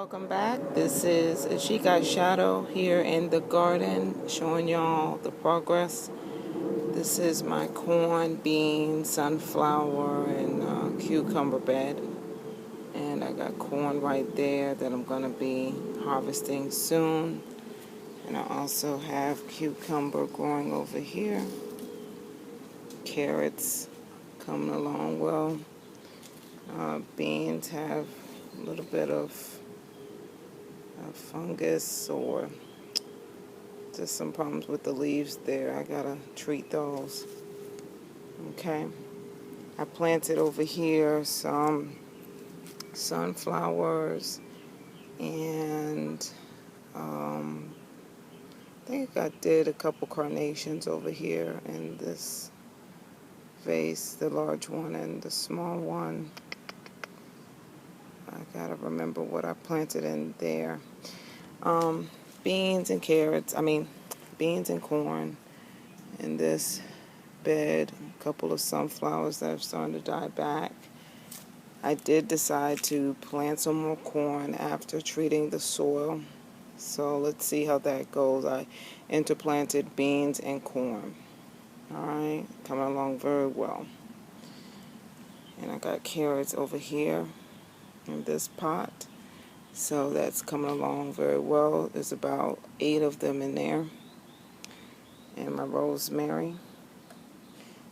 Welcome back. This is Ashika Shadow here in the garden showing y'all the progress. This is my corn, bean, sunflower, and cucumber bed. And I got corn right there that I'm going to be harvesting soon. And I also have cucumber growing over here. Carrots coming along well. Beans have a little bit of fungus or just some problems with the leaves there. I gotta treat those. Okay. I planted over here some sunflowers and I think I did a couple carnations over here in this vase, the large one and the small one. I gotta remember what I planted in there. Beans and carrots, beans and corn in this bed, a couple of sunflowers that are starting to die back. I did decide to plant some more corn after treating the soil. So let's see how that goes. I interplanted beans and corn. Alright, coming along very well. And I got carrots over here in this pot. So that's coming along very well. There's about 8 of them in there. And my rosemary.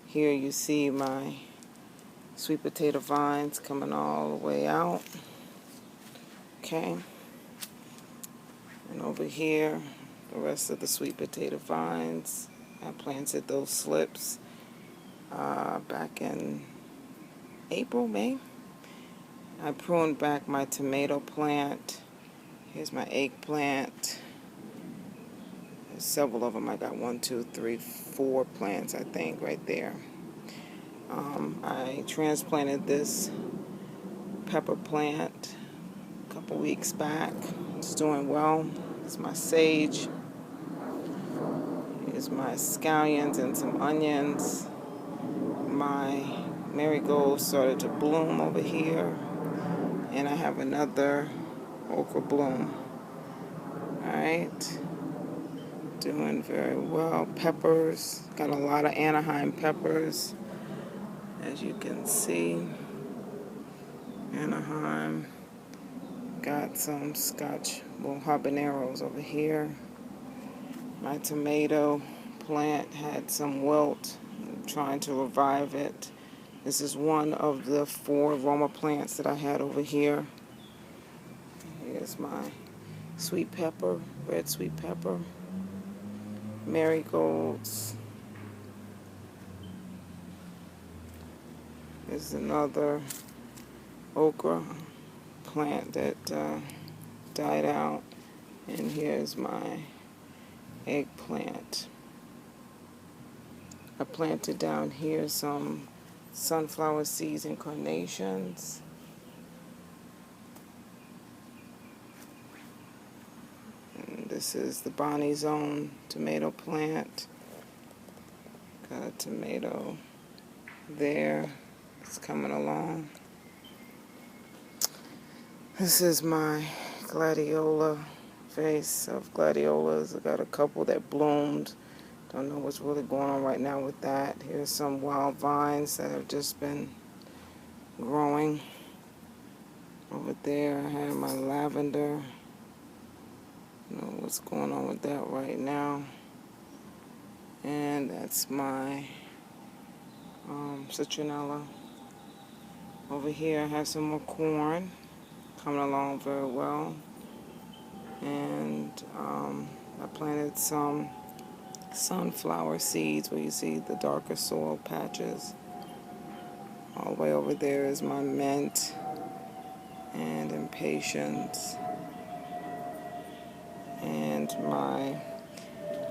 Here you see my sweet potato vines coming all the way out. Okay. And over here, the rest of the sweet potato vines. I planted those slips back in April, May. I pruned back my tomato plant. Here's my eggplant. There's several of them. I got 1, 2, 3, 4 plants, I think, right there. I transplanted this pepper plant a couple weeks back. It's doing well. It's my sage. Here's my scallions and some onions. My marigolds started to bloom over here. And I have another okra bloom. Alright. Doing very well. Peppers. Got a lot of Anaheim peppers. As you can see. Anaheim. Got some Scotch, habaneros over here. My tomato plant had some wilt. I'm trying to revive it. This is one of the 4 Roma plants that I had over here. Here's my sweet pepper, red sweet pepper, marigolds. There's another okra plant that died out. And here's my eggplant. I planted down here some sunflower seeds and carnations. And this is the Bonnie's Own tomato plant. Got a tomato there. It's coming along. This is my gladiola vase of gladiolas. I got a couple that bloomed. Don't know what's really going on right now with that. Here's some wild vines that have just been growing. Over there I have my lavender. Don't know what's going on with that right now. And that's my citronella. Over here I have some more corn coming along very well. And I planted some sunflower seeds where you see the darker soil patches. All the way over there is my mint and impatiens and my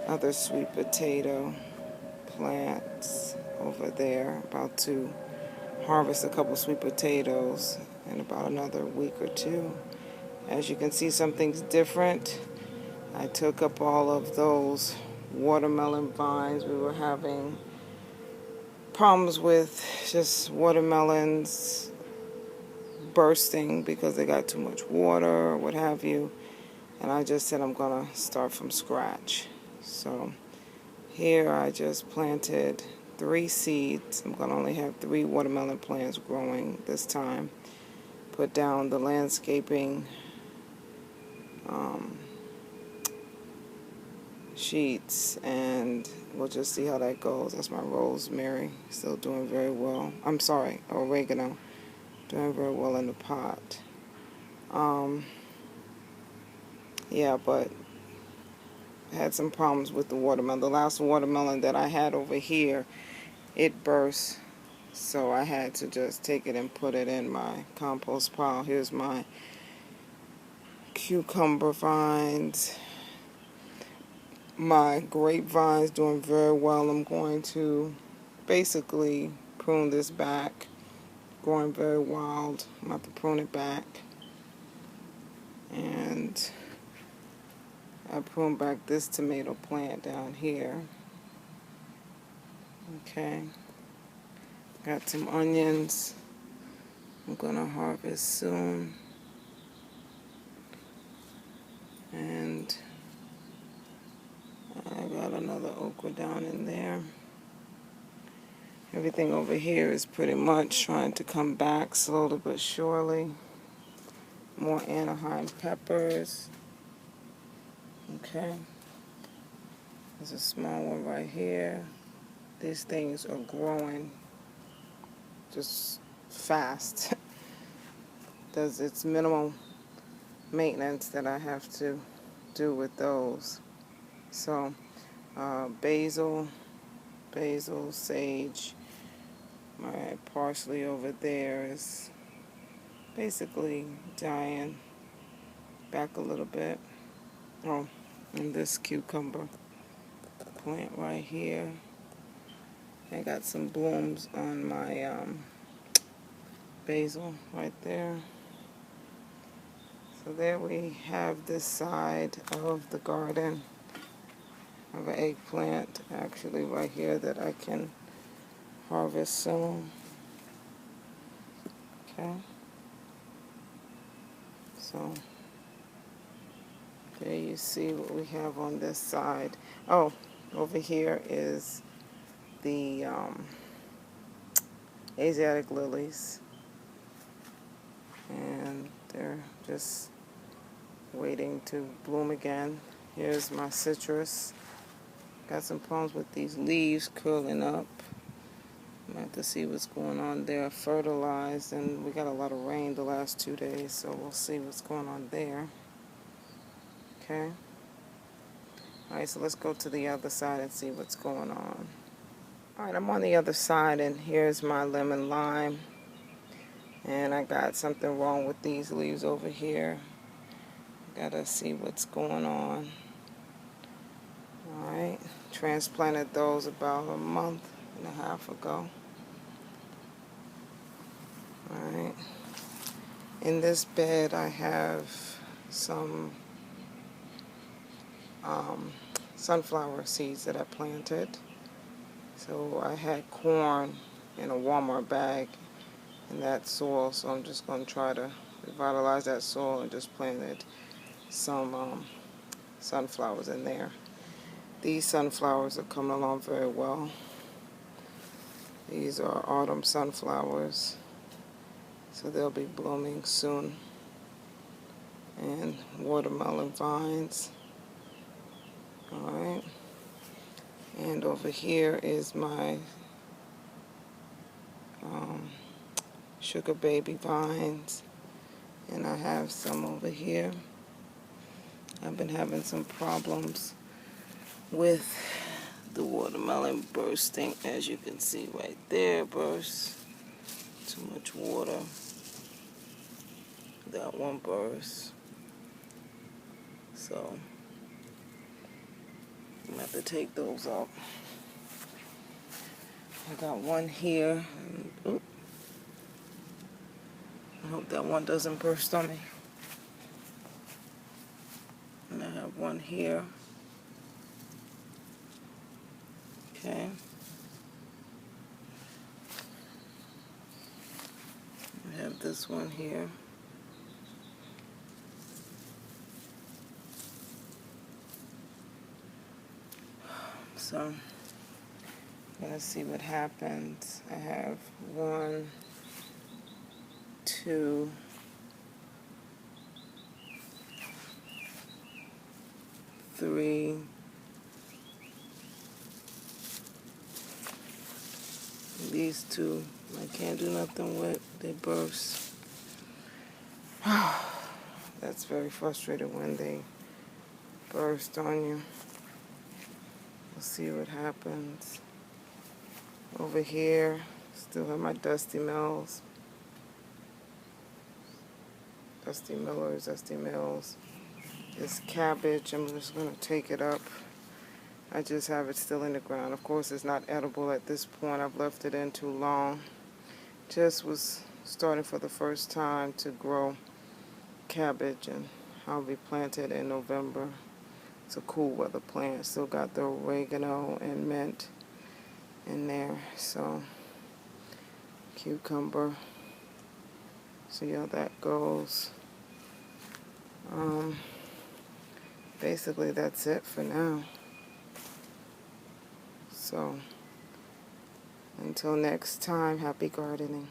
other sweet potato plants over there. About to harvest a couple sweet potatoes in about another week or 2. As you can see, something's different. I took up all of those watermelon vines. We were having problems with just watermelons bursting because they got too much water or what have you. And I just said I'm going to start from scratch. So here I just planted 3 seeds. I'm going to only have 3 watermelon plants growing this time. Put down the landscaping sheets, and we'll just see how that goes. That's my rosemary, still doing very well. I'm sorry, oregano, doing very well in the pot. Yeah, but I had some problems with the watermelon. The last watermelon that I had over here, it burst, so I had to just take it and put it in my compost pile. Here's my cucumber vines. My grapevines doing very well. I'm going to basically prune this back. Growing very wild. I'm going to have to prune it back. And I pruned back this tomato plant down here. Okay. Got some onions I'm going to harvest soon. And I got another okra down in there. Everything over here is pretty much trying to come back slowly but surely. More Anaheim peppers. Okay. There's a small one right here. These things are growing just fast. It's minimal maintenance that I have to do with those. So basil, sage, my parsley over there is basically dying back a little bit. Oh, and this cucumber plant right here. I got some blooms on my basil right there. So there we have this side of the garden. I have an eggplant actually right here that I can harvest soon. Okay. So there you see what we have on this side. Oh, over here is the Asiatic lilies. And they're just waiting to bloom again. Here's my citrus. Got some problems with these leaves curling up. I'm going to have to see what's going on there. Fertilized, and we got a lot of rain the last 2 days, so we'll see what's going on there. Okay. Alright, so let's go to the other side and see what's going on. Alright, I'm on the other side, and here's my lemon lime. And I got something wrong with these leaves over here. Gotta see what's going on. Alright, transplanted those about a month and a half ago. Alright, in this bed I have some sunflower seeds that I planted. So I had corn in a Walmart bag in that soil, so I'm just going to try to revitalize that soil and just planted some sunflowers in there. These sunflowers are coming along very well. These are autumn sunflowers, so they'll be blooming soon. And watermelon vines. Alright. And over here is my sugar baby vines. And I have some over here. I've been having some problems with the watermelon bursting, as you can see right there. Burst. Too much water. That one burst. So I'm gonna have to take those out. I got one here. Oop. I hope that one doesn't burst on me. And I have one here. Okay. I have this one here. So let's see what happens. I have 1, 2, 3, these 2 I can't do nothing with. They burst. That's very frustrating when they burst on you. We'll see what happens. Over here, still have my Dusty Mills. Dusty Mills. This cabbage, I'm just going to take it up. I just have it still in the ground. Of course, it's not edible at this point. I've left it in too long. Just was starting for the first time to grow cabbage, and I'll be planted in November. It's a cool weather plant. Still got the oregano and mint in there. So, cucumber. See how that goes. Basically, that's it for now. So, until next time, happy gardening.